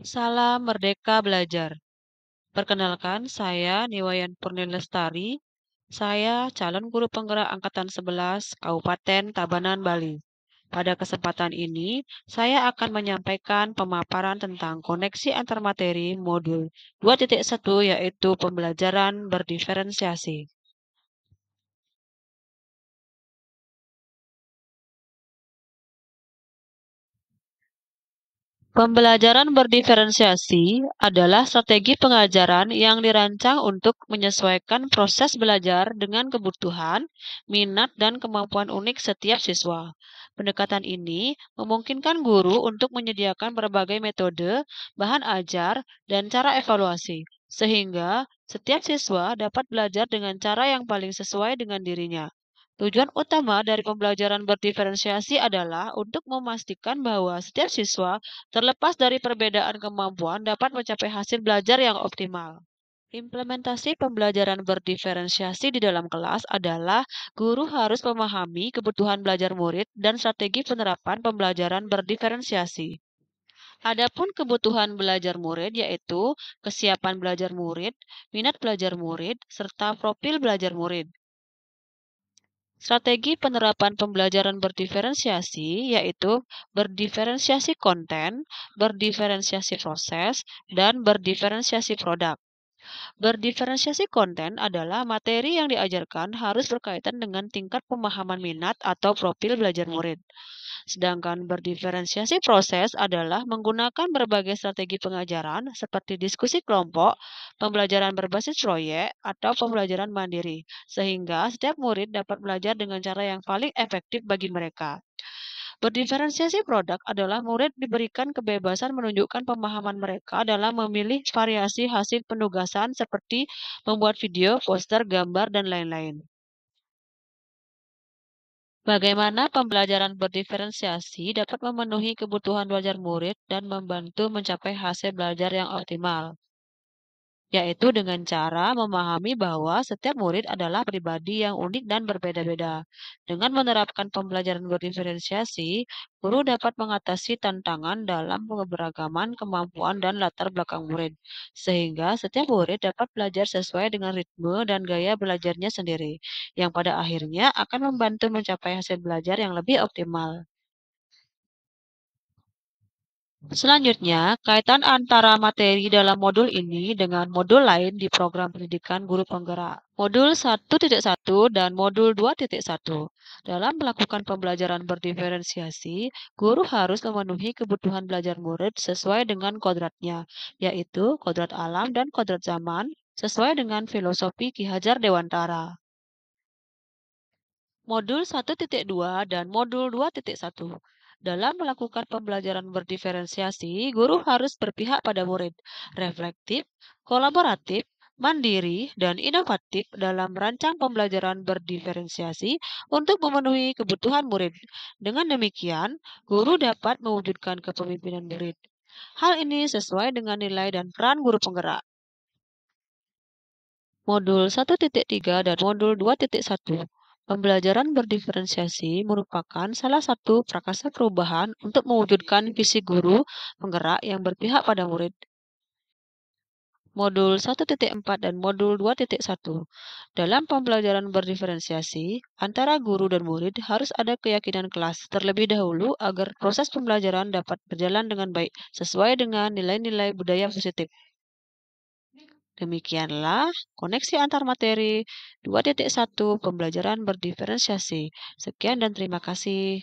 Salam Merdeka Belajar. Perkenalkan, saya Niwayan Purnilestari. Saya calon guru penggerak Angkatan 11 Kabupaten Tabanan, Bali. Pada kesempatan ini, saya akan menyampaikan pemaparan tentang koneksi antar materi modul 2.1 yaitu pembelajaran berdiferensiasi. Pembelajaran berdiferensiasi adalah strategi pengajaran yang dirancang untuk menyesuaikan proses belajar dengan kebutuhan, minat, dan kemampuan unik setiap siswa. Pendekatan ini memungkinkan guru untuk menyediakan berbagai metode, bahan ajar, dan cara evaluasi, sehingga setiap siswa dapat belajar dengan cara yang paling sesuai dengan dirinya. Tujuan utama dari pembelajaran berdiferensiasi adalah untuk memastikan bahwa setiap siswa, terlepas dari perbedaan kemampuan, dapat mencapai hasil belajar yang optimal. Implementasi pembelajaran berdiferensiasi di dalam kelas adalah guru harus memahami kebutuhan belajar murid dan strategi penerapan pembelajaran berdiferensiasi. Adapun kebutuhan belajar murid yaitu kesiapan belajar murid, minat belajar murid, serta profil belajar murid. Strategi penerapan pembelajaran berdiferensiasi yaitu berdiferensiasi konten, berdiferensiasi proses, dan berdiferensiasi produk. Berdiferensiasi konten adalah materi yang diajarkan harus berkaitan dengan tingkat pemahaman minat atau profil belajar murid. Sedangkan berdiferensiasi proses adalah menggunakan berbagai strategi pengajaran seperti diskusi kelompok, pembelajaran berbasis proyek, atau pembelajaran mandiri, sehingga setiap murid dapat belajar dengan cara yang paling efektif bagi mereka. Berdiferensiasi produk adalah murid diberikan kebebasan menunjukkan pemahaman mereka dalam memilih variasi hasil penugasan seperti membuat video, poster, gambar, dan lain-lain. Bagaimana pembelajaran berdiferensiasi dapat memenuhi kebutuhan belajar murid dan membantu mencapai hasil belajar yang optimal, yaitu dengan cara memahami bahwa setiap murid adalah pribadi yang unik dan berbeda-beda. Dengan menerapkan pembelajaran berdiferensiasi, guru dapat mengatasi tantangan dalam keberagaman kemampuan dan latar belakang murid, sehingga setiap murid dapat belajar sesuai dengan ritme dan gaya belajarnya sendiri, yang pada akhirnya akan membantu mencapai hasil belajar yang lebih optimal. Selanjutnya, kaitan antara materi dalam modul ini dengan modul lain di program pendidikan guru penggerak. Modul 1.1 dan modul 2.1. Dalam melakukan pembelajaran berdiferensiasi, guru harus memenuhi kebutuhan belajar murid sesuai dengan kodratnya, yaitu kodrat alam dan kodrat zaman, sesuai dengan filosofi Ki Hajar Dewantara. Modul 1.2 dan Modul 2.1. Dalam melakukan pembelajaran berdiferensiasi, guru harus berpihak pada murid, reflektif, kolaboratif, mandiri, dan inovatif dalam merancang pembelajaran berdiferensiasi untuk memenuhi kebutuhan murid. Dengan demikian, guru dapat mewujudkan kepemimpinan murid. Hal ini sesuai dengan nilai dan peran guru penggerak. Modul 1.3 dan Modul 2.1. Pembelajaran berdiferensiasi merupakan salah satu prakasa perubahan untuk mewujudkan visi guru penggerak yang berpihak pada murid. Modul 1.4 dan Modul 2.1. Dalam pembelajaran berdiferensiasi, antara guru dan murid harus ada keyakinan kelas terlebih dahulu agar proses pembelajaran dapat berjalan dengan baik sesuai dengan nilai-nilai budaya positif. Demikianlah koneksi antar materi 2.1 pembelajaran berdiferensiasi. Sekian dan terima kasih.